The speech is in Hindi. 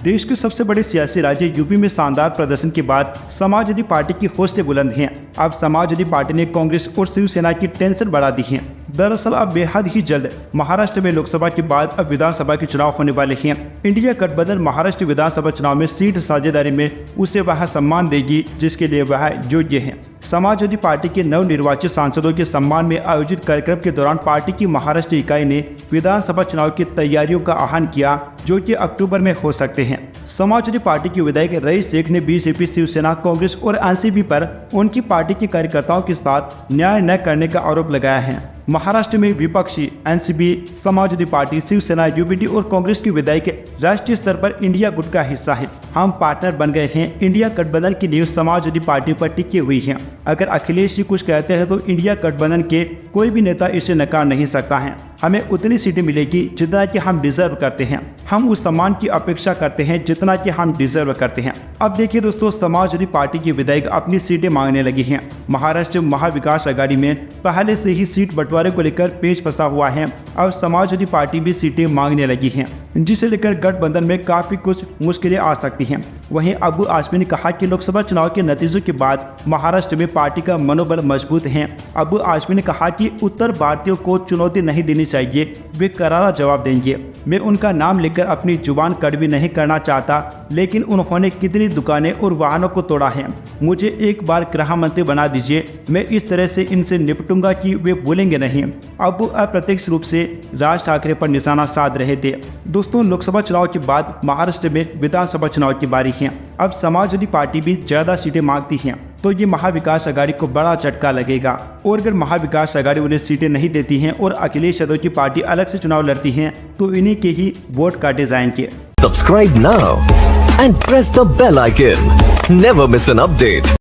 देश के सबसे बड़े सियासी राज्य यूपी में शानदार प्रदर्शन के बाद समाजवादी पार्टी की हौसले बुलंद हैं। अब समाजवादी पार्टी ने कांग्रेस और शिवसेना की टेंशन बढ़ा दी है। दरअसल अब बेहद ही जल्द महाराष्ट्र में लोकसभा के बाद अब विधानसभा के चुनाव होने वाले हैं। इंडिया गठबंधन महाराष्ट्र विधानसभा चुनाव में सीट साझेदारी में उसे वह सम्मान देगी जिसके लिए वह योग्य है। समाजवादी पार्टी के नवनिर्वाचित सांसदों के सम्मान में आयोजित कार्यक्रम के दौरान पार्टी की महाराष्ट्र इकाई ने विधानसभा चुनाव की तैयारियों का आह्वान किया जो कि अक्टूबर में हो सकते हैं। समाजवादी पार्टी के विधायक रईस शेख ने बीजेपी, शिवसेना, कांग्रेस और एनसीपी पर उनकी पार्टी के कार्यकर्ताओं के साथ न्याय न करने का आरोप लगाया है। महाराष्ट्र में विपक्षी NCP, Samajwadi party, Shiv Sena, UBT और कांग्रेस के विधायक राष्ट्रीय स्तर पर इंडिया गुट का हिस्सा है। हम पार्टनर बन गए हैं। इंडिया गठबंधन की नींव समाजवादी पार्टी पर टिकी हुई है। अगर अखिलेश जी कुछ कहते हैं तो इंडिया गठबंधन के कोई भी नेता इसे नकार नहीं सकता है। हमें उतनी सीटें मिलेगी जितना कि हम डिजर्व करते हैं। हम उस सम्मान की अपेक्षा करते हैं जितना कि हम डिजर्व करते हैं। अब देखिए दोस्तों, समाजवादी पार्टी के विधायक अपनी सीटें मांगने लगी हैं। महाराष्ट्र महाविकास आघाड़ी में पहले से ही सीट बंटवारे को लेकर पेच फंसा हुआ है। अब समाजवादी पार्टी भी सीटें मांगने लगी है, जिसे लेकर गठबंधन में काफी कुछ मुश्किलें आ सकती हैं। वहीं अबू आजमी ने कहा कि लोकसभा चुनाव के नतीजों के बाद महाराष्ट्र में पार्टी का मनोबल मजबूत है। अबू आजमी ने कहा कि उत्तर भारतीयों को चुनौती नहीं देनी चाहिए, वे करारा जवाब देंगे। मैं उनका नाम लेकर अपनी जुबान कड़वी नहीं करना चाहता, लेकिन उन्होंने कितनी दुकानें और वाहनों को तोड़ा है। मुझे एक बार गृह मंत्री बना दीजिए, मैं इस तरह से इनसे निपटूंगा कि वे बोलेंगे नहीं। अबू अप्रत्यक्ष रूप से राज ठाकरे पर निशाना साध रहे थे। दोस्तों, लोकसभा चुनाव के बाद महाराष्ट्र में विधानसभा चुनाव की बारी है। अब समाजवादी पार्टी भी ज्यादा सीटें मांगती है तो ये महाविकास आघाड़ी को बड़ा झटका लगेगा। और अगर महाविकास आघाड़ी उन्हें सीटें नहीं देती हैं और अखिलेश यादव की पार्टी अलग से चुनाव लड़ती है तो इन्हीं के ही वोट काटे जाएंगे। Subscribe now and press the bell icon. Never miss an update.